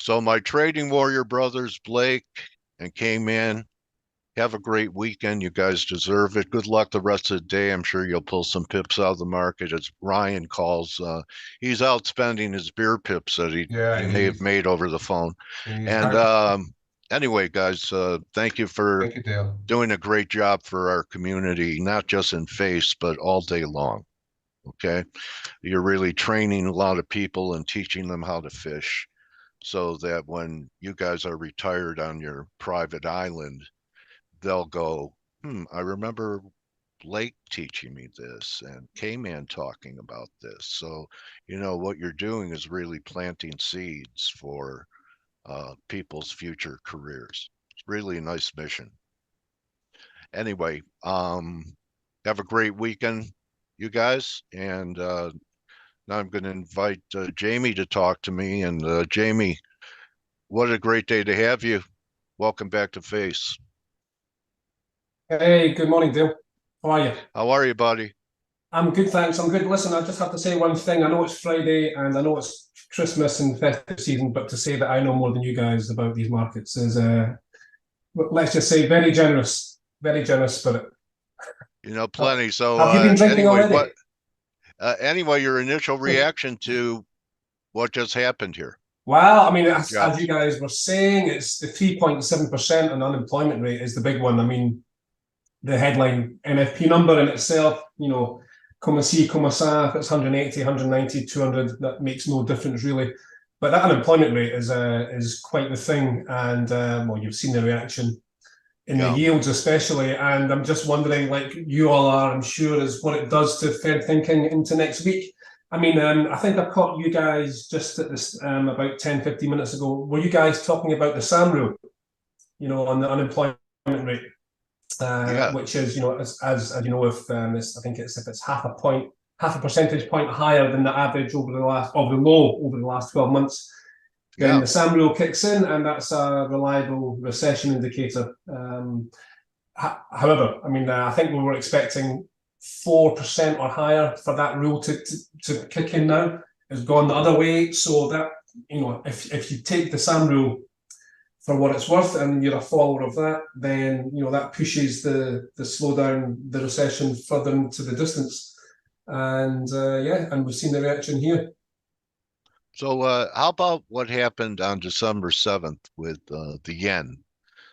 So my trading warrior brothers, Blake and K-Man, have a great weekend. You guys deserve it. Good luck the rest of the day. I'm sure you'll pull some pips out of the market, as Ryan calls. He's out spending his beer pips that Yeah, he may have he's made over the phone. he's And hard. anyway, guys, thank you for Thank you, Dale. doing a great job for our community, not just in face, but all day long. Okay. You're really training a lot of people and teaching them how to fish so that when you guys are retired on your private island, they'll go, I remember Blake teaching me this and K-Man talking about this. So, what you're doing is really planting seeds for people's future careers. It's really a nice mission. Anyway, have a great weekend, you guys. And now I'm going to invite Jamie to talk to me. And Jamie, what a great day to have you. Welcome back to Face. Hey, good morning, Dale. How are you? How are you, buddy? I'm good, thanks. I'm good. Listen, I just have to say one thing. I know it's Friday and I know it's Christmas and festive season, but to say that I know more than you guys about these markets is, let's just say, very generous spirit. Plenty. So Have you been drinking anyway, already? anyway, your initial reaction to what just happened here? Well, I mean, as Jobs. you guys were saying, it's the 3.7% on unemployment rate is the big one. I mean, the headline NFP number in itself, come see, come sa, if it's 180, 190, 200, that makes no difference really. But that unemployment rate is quite the thing. And well, you've seen the reaction in the yields especially. And I'm just wondering, like you all are, I'm sure, is what it does to Fed thinking into next week. I mean, I think I caught you guys just at this about 10, 15 minutes ago. Were you guys talking about the SAM rule, on the unemployment rate? Which is, as you know, if it's half a percentage point higher than the average over the low over the last 12 months, then the SAM rule kicks in, and that's a reliable recession indicator. However, I mean, I think we were expecting 4% or higher for that rule to kick in now. It's gone the other way, so that if you take the SAM rule for what it's worth, and you're a follower of that, then that pushes the slowdown, the recession further into the distance. And and we've seen the reaction here. So how about what happened on December 7th with the yen?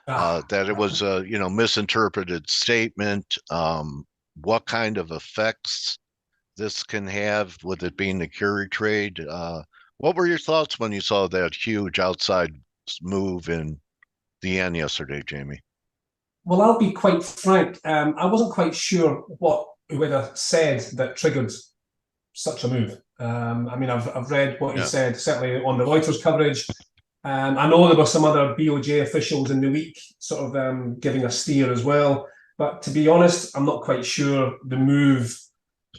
That it was a misinterpreted statement. What kind of effects this can have with it being the carry trade? What were your thoughts when you saw that huge outside move in the yen yesterday, Jamie? Well, I'll be quite frank. I wasn't quite sure what whoever said that triggered such a move. I mean, I've read what he said, certainly on the Reuters coverage. I know there were some other BOJ officials in the week sort of giving a steer as well. But to be honest, I'm not quite sure the move,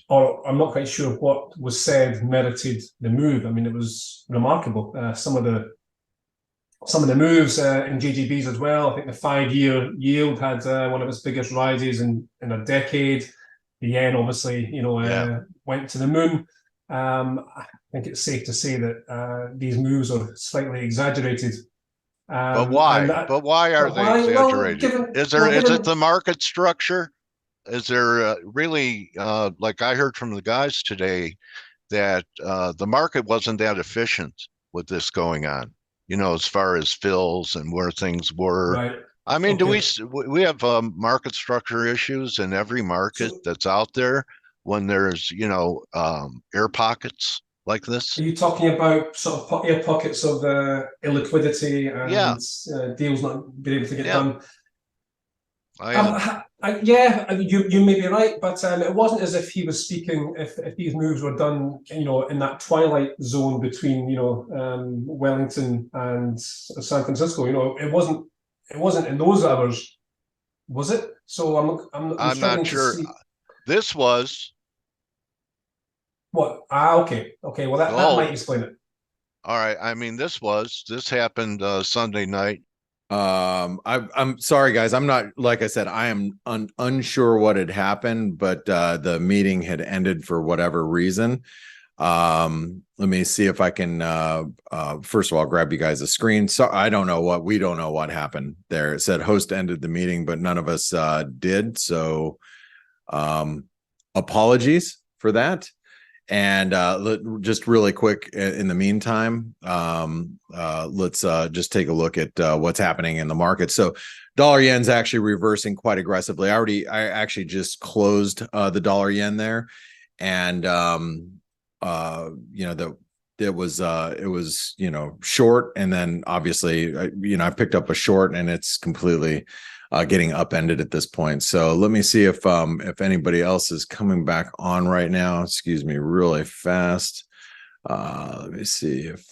or I'm not quite sure what was said merited the move. I mean, it was remarkable. Some of the moves in JGBs as well. I think the 5-year yield had one of its biggest rises in a decade. The yen obviously, went to the moon. I think it's safe to say that these moves are slightly exaggerated. But why? But why are they exaggerated? Well, is it the market structure? Is there really, like I heard from the guys today, that the market wasn't that efficient with this going on, as far as fills and where things were. Right. I mean, do we have market structure issues in every market that's out there when there's, air pockets like this? Are you talking about sort of air pockets of illiquidity and deals not being able to get done? I am. You may be right, but it wasn't as if he was speaking. If these moves were done, in that twilight zone between, Wellington and San Francisco, it wasn't in those hours, was it? So I'm not sure. to see. This was what? Okay. Well, that might explain it. All right. I mean, this happened Sunday night. I'm sorry, guys. I'm not, like I said, I am unsure what had happened, but the meeting had ended for whatever reason. Let me see if I can, first of all, grab you guys a screen. So we don't know what happened there. It said host ended the meeting, but none of us did. So apologies for that. And just really quick in the meantime, let's just take a look at what's happening in the market. So dollar yen's actually reversing quite aggressively. I actually just closed the dollar yen there, and it was short, and then obviously I picked up a short, and it's completely getting upended at this point. So let me see if anybody else is coming back on right now. Excuse me, really fast. Let me see if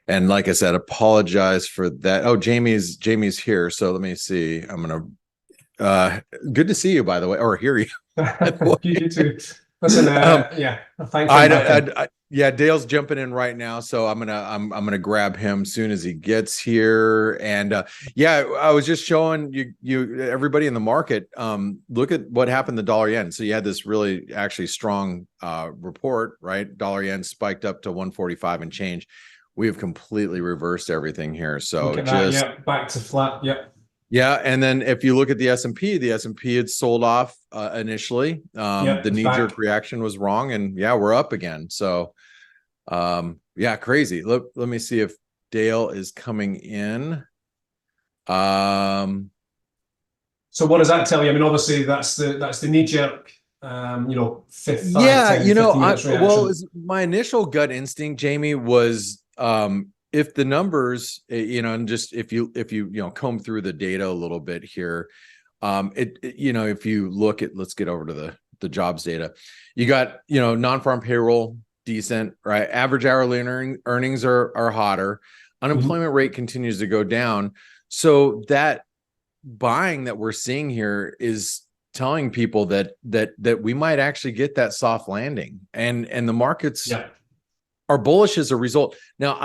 and like I said, apologize for that. Oh, Jamie's here. So let me see. I'm gonna good to see you, by the way, or hear you. You too. Listen, yeah, thanks. Yeah, Dale's jumping in right now, so I'm gonna grab him as soon as he gets here. And yeah, I was just showing you everybody in the market. Look at what happened to dollar yen. So you had this really actually strong report, right? Dollar yen spiked up to 145 and change. We have completely reversed everything here. So look at that, yeah, back to flat, yeah. Yeah, and then if you look at the S&P had sold off initially. The knee-jerk reaction was wrong, and yeah, we're up again. So, yeah, crazy. Let me see if Dale is coming in. So what does that tell you? I mean, obviously that's the knee-jerk, fifth. Yeah, 10, well, my initial gut instinct, Jamie, was if the numbers, and just if you comb through the data a little bit here, if you look at, let's get over to the jobs data, you got, non-farm payroll, decent, right? Average hourly earnings are hotter. Unemployment rate continues to go down. So that buying that we're seeing here is telling people that we might actually get that soft landing, and the markets are bullish as a result. Now,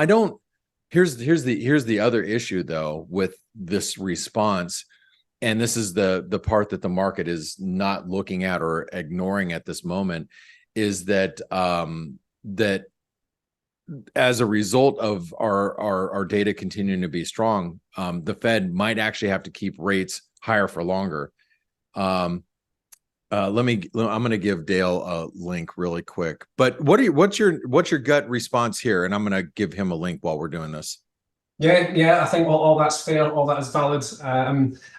here's the other issue though with this response, and this is the part that the market is not looking at or ignoring at this moment, is that that as a result of our data continuing to be strong, the Fed might actually have to keep rates higher for longer. I'm going to give Dale a link really quick, but what's your gut response here? And I'm going to give him a link while we're doing this. Yeah, I think all that's fair, all that is valid.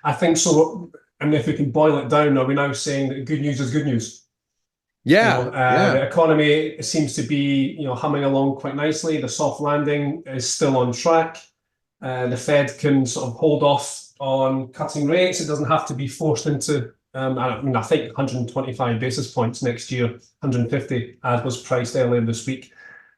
I think so. And if we can boil it down, are we now saying that good news is good news? Yeah, The economy seems to be, humming along quite nicely. The soft landing is still on track. The Fed can sort of hold off on cutting rates. It doesn't have to be forced into, I think 125 basis points next year, 150, as was priced earlier this week.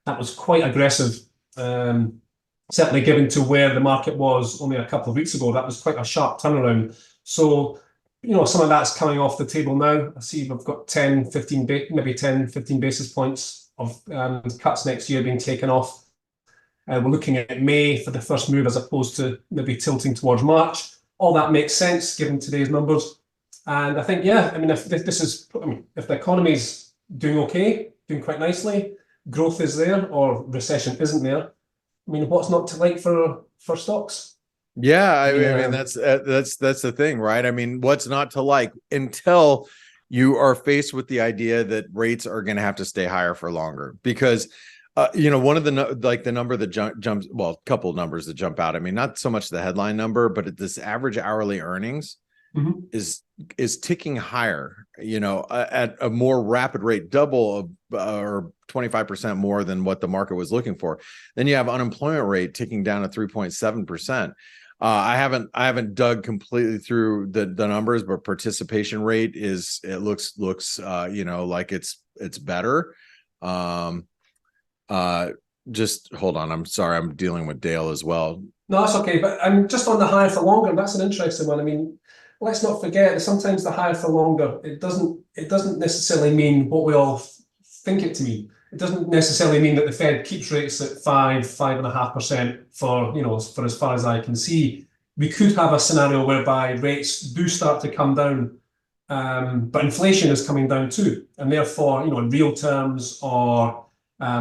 That was quite aggressive. Certainly given to where the market was only a couple of weeks ago, that was quite a sharp turnaround. So, some of that's coming off the table now. I see we've got 10, 15 basis points of cuts next year being taken off. We're looking at May for the first move as opposed to maybe tilting towards March. All that makes sense given today's numbers. And I think, if the economy's doing okay, doing quite nicely, growth is there or recession isn't there, what's not to like for stocks? Yeah, I mean that's the thing, right? What's not to like until you are faced with the idea that rates are going to have to stay higher for longer, because one of the number that jumps, well, a couple of numbers that jump out. Not so much the headline number, but this average hourly earnings is ticking higher, at a more rapid rate, double or 25% more than what the market was looking for. Then you have unemployment rate ticking down to 3.7%. I haven't dug completely through the numbers, but participation rate looks like it's better. Just hold on. I'm sorry. I'm dealing with Dale as well. No, that's okay. But I'm just on the higher for longer. That's an interesting one. Let's not forget that sometimes the higher for longer, it doesn't necessarily mean what we all think it to mean. It doesn't necessarily mean that the Fed keeps rates at 5.5% for as far as I can see. We could have a scenario whereby rates do start to come down but inflation is coming down too, and therefore, in real terms, or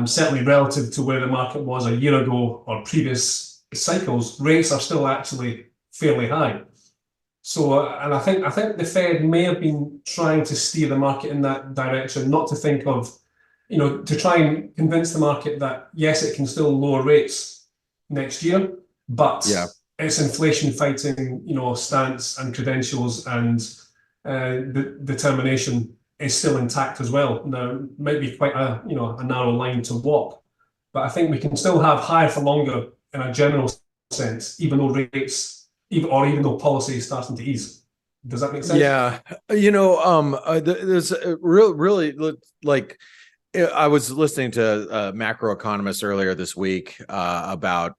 certainly relative to where the market was a year ago or previous cycles, rates are still actually fairly high. So, and I think the Fed may have been trying to steer the market in that direction, not to think of, to try and convince the market that yes, it can still lower rates next year, but its inflation fighting, stance and credentials and the determination is still intact as well. Now, it might be quite a narrow line to walk, but I think we can still have higher for longer in a general sense, even though rates, even though policy is starting to ease. Does that make sense? Yeah, there's really like. I was listening to a macroeconomist earlier this week about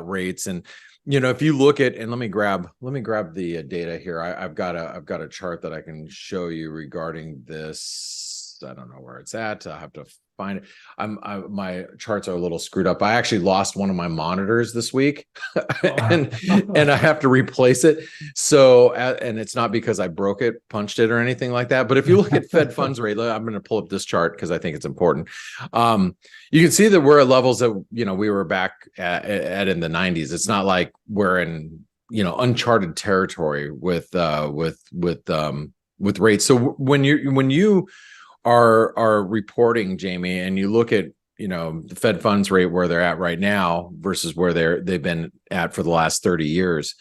rates, and if you look at, and let me grab the data here. I've got a chart that I can show you regarding this. I don't know where it's at. I have to find it. My charts are a little screwed up. I actually lost one of my monitors this week, and I have to replace it. So, and it's not because I broke it, punched it, or anything like that. But if you look at Fed funds rate, I'm going to pull up this chart because I think it's important. You can see that we're at levels that we were back at in the 90s. It's not like we're in uncharted territory with rates. So when you are reporting, Jamie, and you look at the Fed funds rate where they're at right now versus where they've been at for the last 30 years,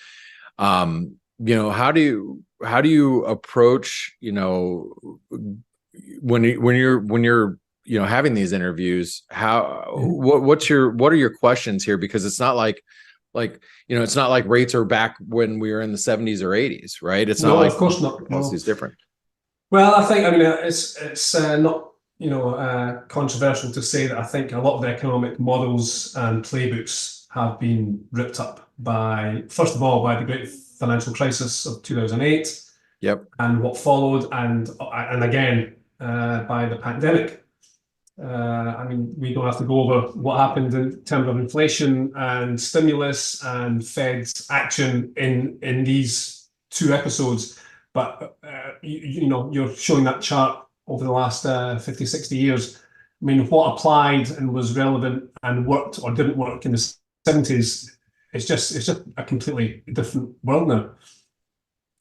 how do you approach when you're having these interviews? What are your questions here? Because it's not like it's not like rates are back when we were in the 70s or 80s, right? It's not like, of course not. Policy is different. Well, I think, it's not, controversial to say that I think a lot of the economic models and playbooks have been ripped up first of all, by the great financial crisis of 2008. Yep. And what followed, and again, by the pandemic. We don't have to go over what happened in terms of inflation and stimulus and Fed's action in these two episodes. But, you're showing that chart over the last 50, 60 years. What applied and was relevant and worked or didn't work in the 70s, it's just a completely different world now.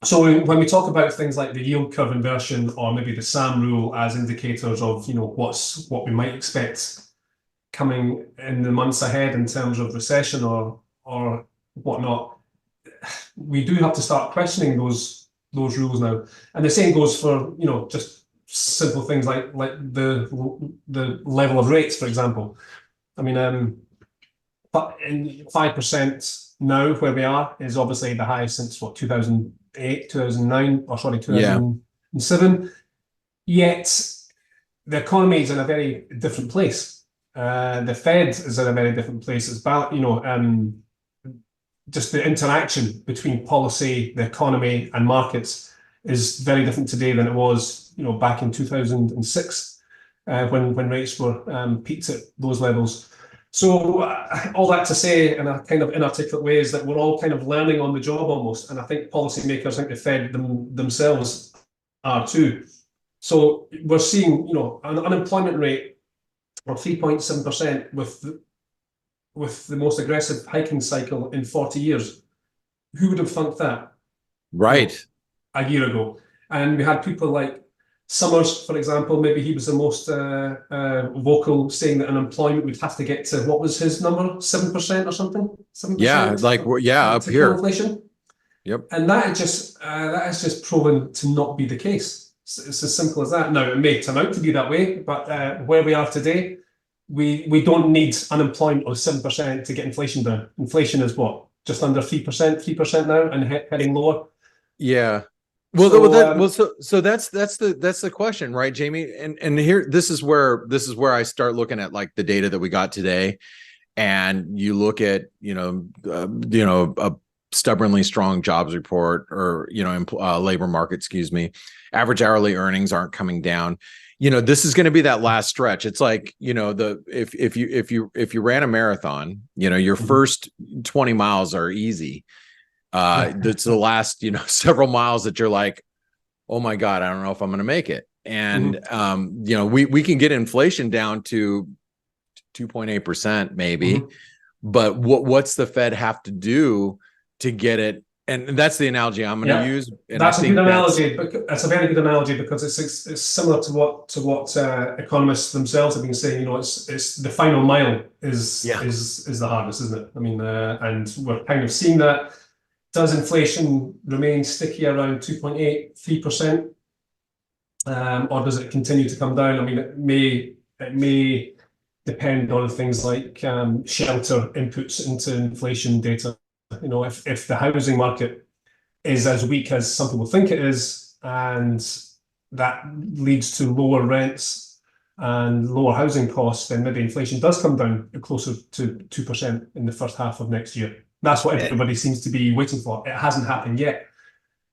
So when we talk about things like the yield curve inversion or maybe the SAM rule as indicators of, what we might expect coming in the months ahead in terms of recession or whatnot, we do have to start questioning those rules now. And the same goes for, just simple things like the level of rates, for example. But in 5% now where we are is obviously the highest since 2008, 2009, or sorry, 2007. Yet the economy is in a very different place. The Fed is in a very different place. It's just the interaction between policy, the economy, and markets is very different today than it was, back in 2006, when rates were peaked at those levels. So all that to say, in a kind of inarticulate way, is that we're all kind of learning on the job almost, and I think policymakers, I think the Fed themselves are too. So we're seeing, an unemployment rate of 3.7% with the most aggressive hiking cycle in 40 years. Who would have thunk that? Right. A year ago. And we had people like Summers, for example, maybe he was the most vocal, saying that unemployment would have to get to, what was his number, 7% or something? 7%? Yeah, up here. Inflation. Yep. And that is just proven to not be the case. It's as simple as that. Now, it may turn out to be that way, but where we are today, we don't need unemployment of 7% to get inflation down. Inflation is what? Just under 3% now, and heading lower. Yeah. Well, so that's the question, right, Jamie? And here, this is where I start looking at like the data that we got today, and you look at a stubbornly strong jobs report, or labor market, average hourly earnings aren't coming down. This is going to be that last stretch. It's like, if you ran a marathon, your first 20 miles are easy. That's the last, several miles that you're like, oh my God, I don't know if I'm going to make it. And, you know, we can get inflation down to 2.8% maybe, but what's the Fed have to do to get it? And that's the analogy I'm going to use. And that's I think a good analogy. That's a very good analogy because it's similar to what economists themselves have been saying. You know, it's the final mile is the hardest, isn't it? I mean, and we're kind of seeing that. Does inflation remain sticky around 2.8, 3%? Or does it continue to come down? I mean, it may depend on things like shelter inputs into inflation data. You know, if the housing market is as weak as some people think it is, and that leads to lower rents and lower housing costs, then maybe inflation does come down closer to 2% in the first half of next year. That's what everybody seems to be waiting for. It hasn't happened yet.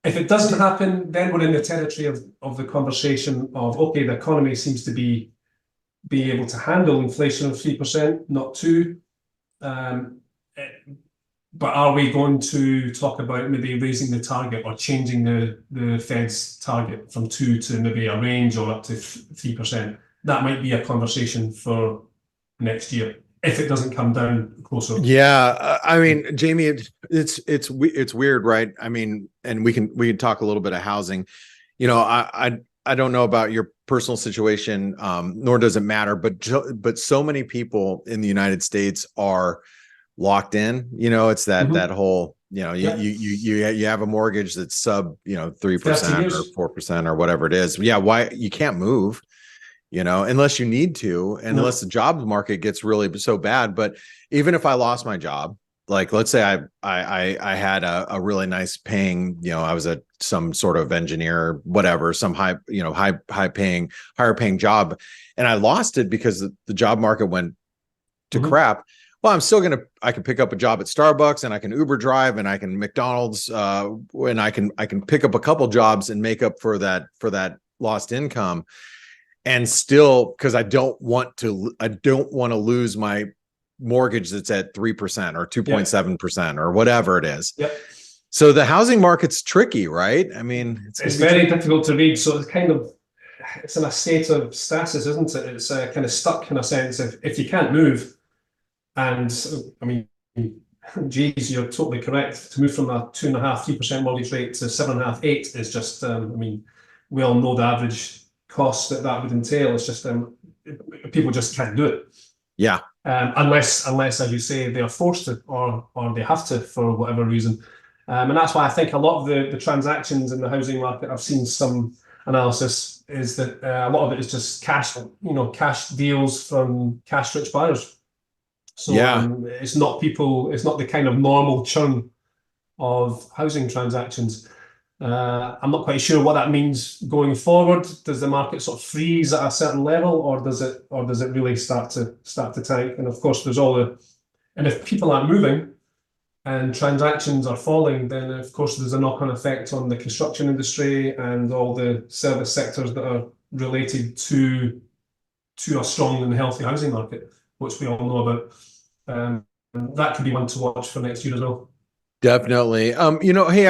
If it doesn't happen, then we're in the territory of the conversation of, okay, the economy seems to be able to handle inflation of 3%, not 2%. But are we going to talk about maybe raising the target or changing the Fed's target from 2 to maybe a range or up to 3%? That might be a conversation for next year if it doesn't come down closer. Yeah, I mean, Jamie, it's weird, right? I mean, and we can talk a little bit of housing. You know, I don't know about your personal situation, nor does it matter, but so many people in the United States are locked in. You know, it's that whole, you know, you have a mortgage that's sub, you know, 3% or 4% or whatever it is. Yeah, why you can't move, you know, unless you need to, unless the job market gets really so bad. But even if I lost my job, like let's say I had a really nice paying, you know, I was some sort of engineer, whatever, some higher paying job, and I lost it because the job market went to crap. Well, I'm still I can pick up a job at Starbucks, and I can Uber drive, and I can McDonald's, and I can pick up a couple jobs and make up for that lost income. And still, because I don't want to lose my mortgage that's at 3% or 2.7% or whatever it is. Yep. So the housing market's tricky, right? I mean, it's very difficult to read. So it's in a state of stasis, isn't it? It's kind of stuck in a sense. If you can't move, and I mean, geez, you're totally correct. To move from a 2.5%, 3% mortgage rate to 7.5%, 8% is just. I mean, we all know the average cost that would entail. It's just people just can't do it. Yeah. Unless, as you say, they are forced to, or they have to for whatever reason. And that's why I think a lot of the transactions in the housing market, I've seen some analysis, is that a lot of it is just cash deals from cash-rich buyers. So it's not the kind of normal churn of housing transactions. I'm not quite sure what that means going forward. Does the market sort of freeze at a certain level, or does it really start to tank? And of course, and if people aren't moving and transactions are falling, then of course there's a knock-on effect on the construction industry and all the service sectors that are related to a strong and healthy housing market, which we all know about. That could be one to watch for next year as well. Definitely. You know, hey,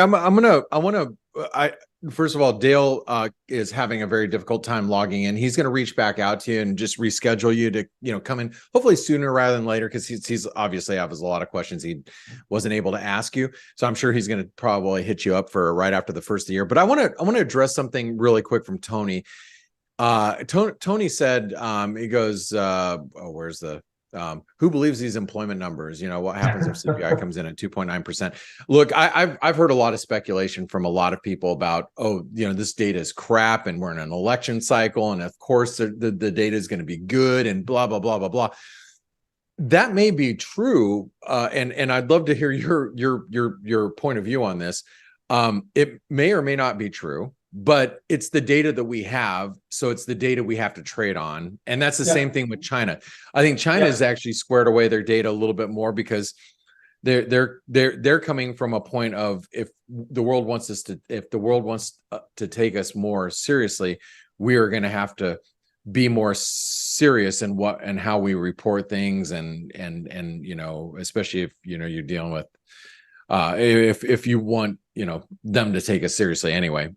first of all, Dale is having a very difficult time logging in. He's going to reach back out to you and just reschedule you to, you know, come in hopefully sooner rather than later, because he's obviously has a lot of questions he wasn't able to ask you. So I'm sure he's going to probably hit you up for right after the first of the year. But I want to address something really quick from Tony. Tony said, he goes, where's the who believes these employment numbers? You know, what happens if CPI comes in at 2.9%? Look, I've heard a lot of speculation from a lot of people about, oh, you know, this data is crap and we're in an election cycle, and of course the data is going to be good and blah blah blah blah blah. That may be true, and I'd love to hear your point of view on this. It may or may not be true, but it's the data that we have. So it's the data we have to trade on. And that's the same thing with China. I think China has actually squared away their data a little bit more, because they're coming from a point of, if the world wants to take us more seriously, we are going to have to be more serious in what and how we report things. And, you know, especially if, you know, you're dealing with, if you want, you know, them to take us seriously anyway.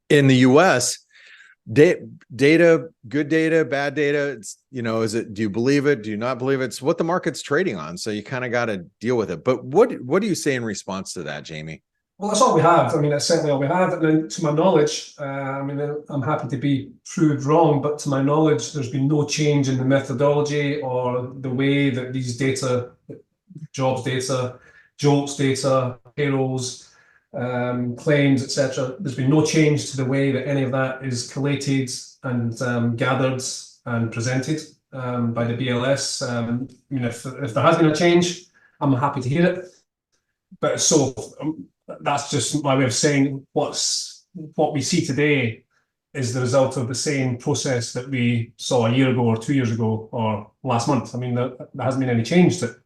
in the US, data, good data, bad data, it's, you know, do you believe it? Do you not believe it? It's what the market's trading on. So you kind of got to deal with it. But what do you say in response to that, Jamie? Well, that's all we have. I mean, that's certainly all we have. And then, to my knowledge, I mean, I'm happy to be proved wrong, but to my knowledge, there's been no change in the methodology or the way that these data, jobs data, JOLTS data, payrolls, claims, etc. There's been no change to the way that any of that is collated and gathered and presented by the BLS. I mean, if there has been a change, I'm happy to hear it. But so that's just my way of saying what we see today is the result of the same process that we saw a year ago or 2 years ago or last month. I mean, there hasn't been any change to it.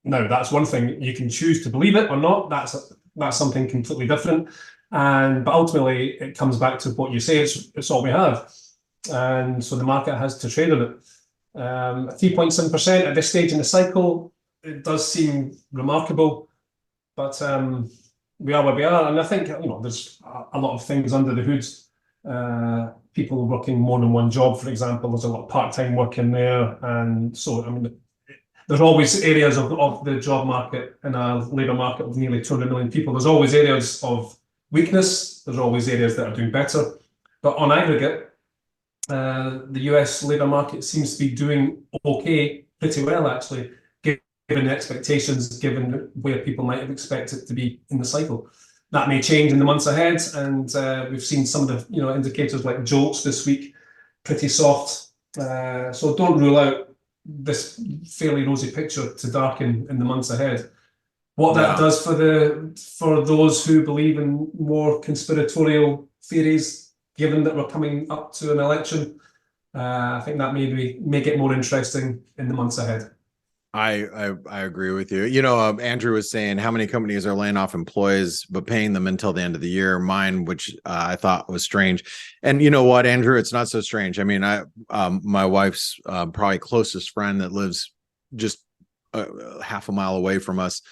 Now, that's one thing. You can choose to believe it or not. That's something completely different. But ultimately, it comes back to what you say. It's all we have, and so the market has to trade on it. 3.7% at this stage in the cycle, it does seem remarkable, but we are where we are. And I think, you know, there's a lot of things under the hood. People working more than one job, for example. There's a lot of part-time work in there, and so I mean, there's always areas of the job market and a labour market of nearly 200 million people. There's always areas of weakness. There's always areas that are doing better. But on aggregate, the US labour market seems to be doing okay, pretty well actually, given expectations, given where people might have expected to be in the cycle. That may change in the months ahead, and we've seen some of the indicators like JOLTS this week, pretty soft. So don't rule out this fairly rosy picture to darken in the months ahead. What that does for those who believe in more conspiratorial theories, given that we're coming up to an election, I think that may get more interesting in the months ahead. I agree with you. You know, Andrew was saying how many companies are laying off employees but paying them until the end of the year. Mine, which I thought was strange. And you know what, Andrew, it's not so strange. I mean, my wife's probably closest friend that lives just half a mile away from us.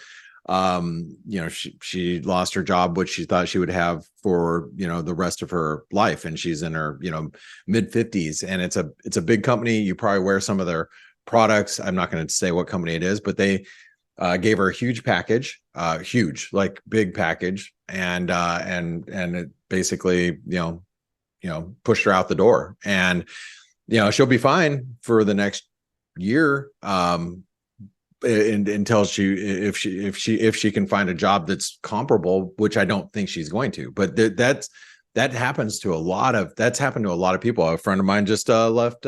You know, she lost her job, which she thought she would have for, you know, the rest of her life, and she's in her, you know, mid-50s, and it's a big company. You probably wear some of their products. I'm not going to say what company it is, but they gave her a huge package, huge, like big package, and it basically, you know, pushed her out the door. And you know, she'll be fine for the next year, until if she can find a job that's comparable, which I don't think she's going to. But that happens to a lot of people. A friend of mine just left.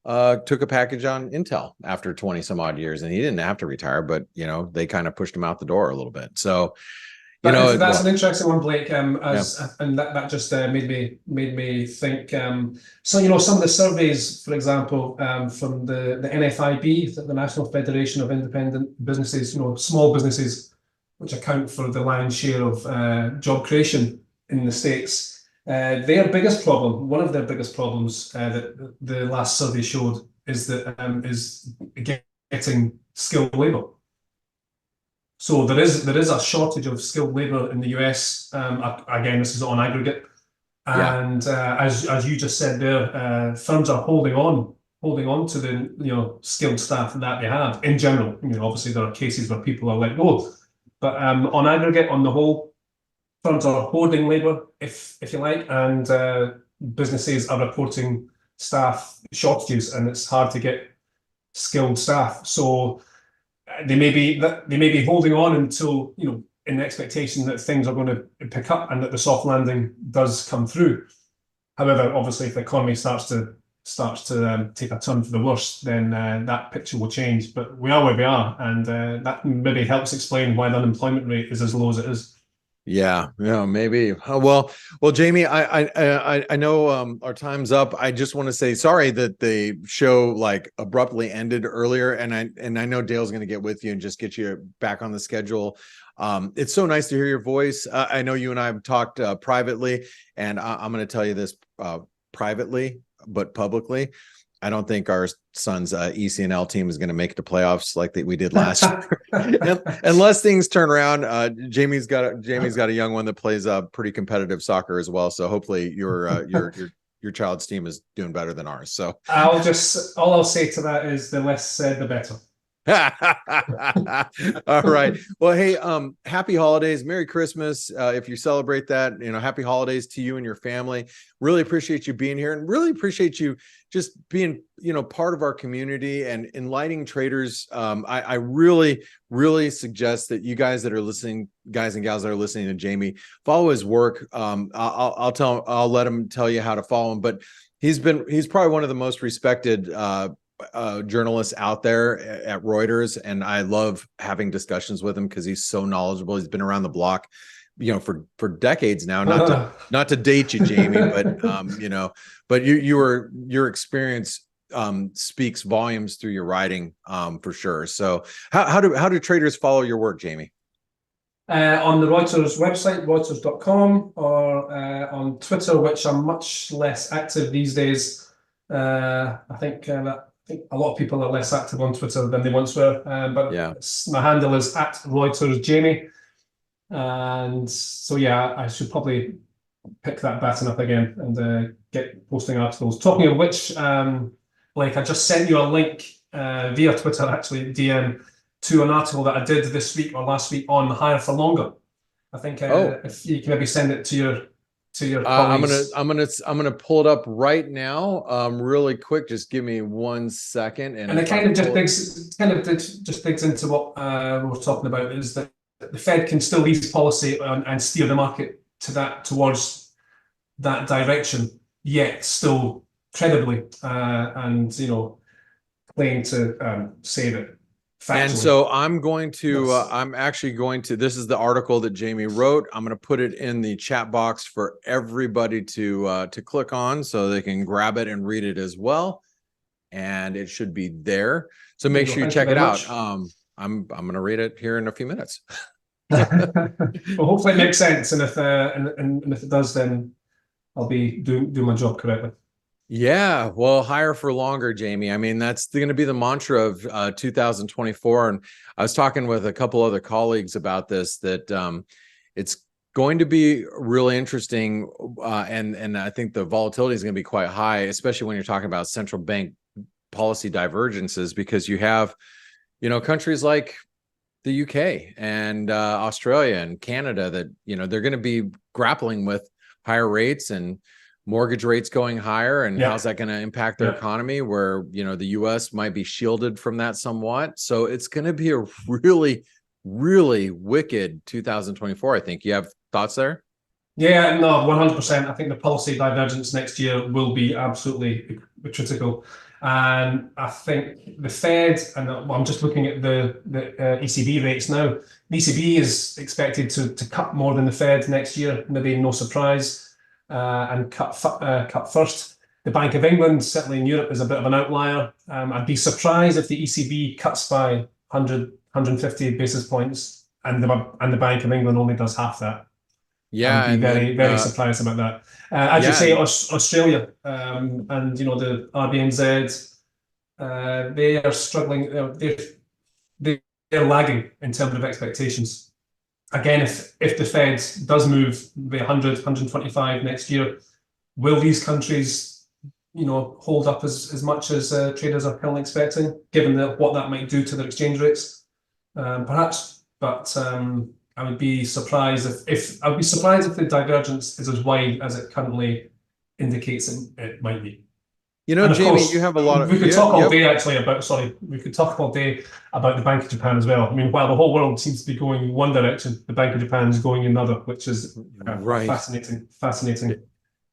Took a package on Intel after 20 some odd years, and he didn't have to retire, but you know, they kind of pushed him out the door a little bit. So, that's an interesting one, Blake. And that just made me think. So you know, some of the surveys, for example, from the NFIB, the National Federation of Independent Businesses, you know, small businesses, which account for the lion's share of job creation in the States. Their biggest problem, one of their biggest problems that the last survey showed, is getting skilled labour. So there is a shortage of skilled labour in the US. Again, this is on aggregate, and as you just said there, firms are holding on to the skilled staff that they have in general. You know, obviously there are cases where people are let go, but on aggregate, on the whole, firms are hoarding labour, if you like, and businesses are reporting staff shortages, and it's hard to get skilled staff. So they may be holding on until, you know, in the expectation that things are going to pick up and that the soft landing does come through. However, obviously, if the economy starts to take a turn for the worse, then that picture will change. But we are where we are, and that maybe helps explain why the unemployment rate is as low as it is. Yeah, maybe. Well, Jamie, I know our time's up. I just want to say sorry that the show like abruptly ended earlier, and I know Dale's going to get with you and just get you back on the schedule. It's so nice to hear your voice. I know you and I have talked privately, and I'm going to tell you this privately, but publicly. I don't think our son's ECNL team is going to make the playoffs like we did last year, unless things turn around. Jamie's got a young one that plays pretty competitive soccer as well. So hopefully your child's team is doing better than ours. So all I'll say to that is the less said, the better. All right. Well, hey, happy holidays, Merry Christmas. If you celebrate that, happy holidays to you and your family. Really appreciate you being here, and really appreciate you just being, part of our community and enlightening traders. I really, really suggest that you guys that are listening, guys and gals that are listening to Jamie, follow his work. I'll let him tell you how to follow him, but he's probably one of the most respected journalists out there at Reuters, and I love having discussions with him because he's so knowledgeable. He's been around the block, for decades now. Not to date you, Jamie, but but your experience speaks volumes through your writing, for sure. So how do traders follow your work, Jamie? On the Reuters website, reuters.com, or on Twitter, which I'm much less active these days. I think a lot of people are less active on Twitter than they once were, but yeah, my handle is @ReutersJamie. And so, yeah, I should probably pick that baton up again and get posting articles. Talking of which, Blake, I just sent you a link via Twitter, actually, DM, to an article that I did this week or last week on higher for longer. I think if you can maybe send it to your colleagues. I'm gonna pull it up right now, really quick. Just give me 1 second, and it kind of just digs into what we were talking about, is that the Fed can still ease policy and steer the market towards that direction, yet still credibly and claim to save it. Factually. And so I'm actually going to, this is the article that Jamie wrote. I'm going to put it in the chat box for everybody to click on so they can grab it and read it as well. And it should be there. So make sure you check it out. I'm going to read it here in a few minutes. Well, hopefully it makes sense. And if it does, then I'll be doing my job correctly. Yeah, well, higher for longer, Jamie. I mean, that's going to be the mantra of 2024. And I was talking with a couple other colleagues about this, that it's going to be really interesting. And I think the volatility is going to be quite high, especially when you're talking about central bank policy divergences, because you have, countries like the UK and Australia and Canada that, they're going to be grappling with higher rates and mortgage rates going higher, and how's that going to impact their economy, where the US might be shielded from that somewhat. So it's going to be a really, really wicked 2024. I think you have thoughts there. Yeah, no, 100%. I think the policy divergence next year will be absolutely critical, and I think the Fed, and I'm just looking at the ECB rates now. The ECB is expected to cut more than the Fed next year, maybe no surprise. And cut first. The Bank of England, certainly in Europe, is a bit of an outlier. I'd be surprised if the ECB cuts by 150 basis points and the Bank of England only does half that. Yeah, I'd be very surprised about that. As you say, Australia and the RBNZ, they are struggling. They're lagging in terms of expectations. Again, if the Fed does move by 100, 125 next year, will these countries, hold up as much as traders are currently expecting, given what that might do to their exchange rates? Perhaps, but I would be surprised if the divergence is as wide as it currently indicates it might be. Jamie, course, you have a lot of. We could talk all day actually about. We could talk all day about the Bank of Japan as well. I mean, while the whole world seems to be going one direction, the Bank of Japan is going another, which is fascinating. It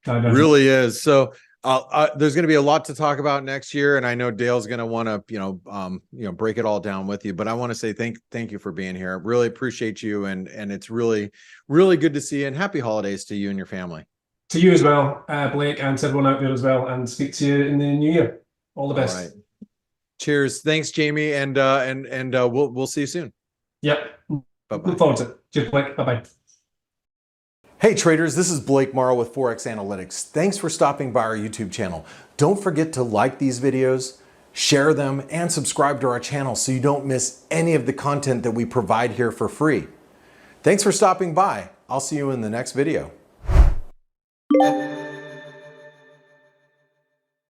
really is. So there's going to be a lot to talk about next year, and I know Dale's going to want to, break it all down with you. But I want to say thank you for being here. Really appreciate you, and it's really, really good to see you. And happy holidays to you and your family. To you as well, Blake, and to everyone out there as well, and speak to you in the new year. All the best. All right. Cheers. Thanks, Jamie, and we'll see you soon. Yep. Bye-bye. Look forward to it. Cheers, Blake. Bye-bye. Hey traders, this is Blake Morrow with ForexAnalytix. Thanks for stopping by our YouTube channel. Don't forget to like these videos, share them, and subscribe to our channel so you don't miss any of the content that we provide here for free. Thanks for stopping by. I'll see you in the next video.